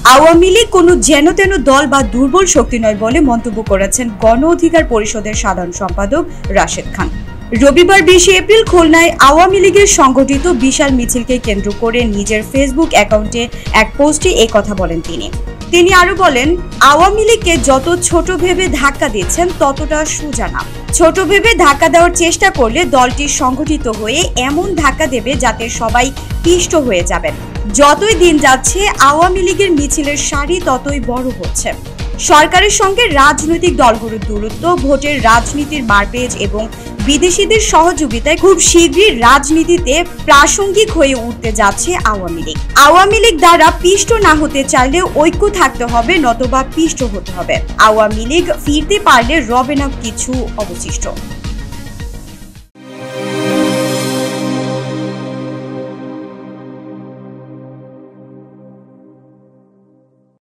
আওয়ামী লীগ কোনো যেন-তেন দল বা দুর্বল শক্তি নয় বলে মন্তব্য করেছেন গণ অধিকার পরিষদের সাধারণ সম্পাদক রাশেদ খান। রবিবার 20 এপ্রিল খুলনায় আওয়ামী লীগের সংগঠিত বিশাল মিছিলকে কেন্দ্র করে নিজের ফেসবুক অ্যাকাউন্টে এক পোস্টে এই কথা বলেন তিনি আরো বলেন, আওয়ামী লীগকে যত ছোট ভেবে ধাক্কা দিচ্ছেন ততটা সোজা না। ছোট ভেবে ধাক্কা দেওয়ার চেষ্টা করলে দলটি সংগঠিত হয়ে এমন ধাক্কা দেবে যাতে সবাই পিষ্ট হয়ে যাবেন। যতই দিন যাচ্ছে আওয়ামী লীগের মিছিলের সারি ততই বড় হচ্ছে। সরকারের সঙ্গে রাজনৈতিক দলগুলোর দূরত্ব, ভোটের রাজনীতির মারপেচ এবং বিদেশিদের সহযোগিতায় খুব শীঘ্রই রাজনীতিতে প্রাসঙ্গিক হয়ে উঠতে যাচ্ছে আওয়ামী লীগ। আওয়ামী লীগ দ্বারা পিষ্ট না হতে চাইলে ঐক্য থাকতে হবে, নতবা পিষ্ট হতে হবে। আওয়ামী লীগ ফিরতে পারলে রবে না কিছু অবশিষ্ট।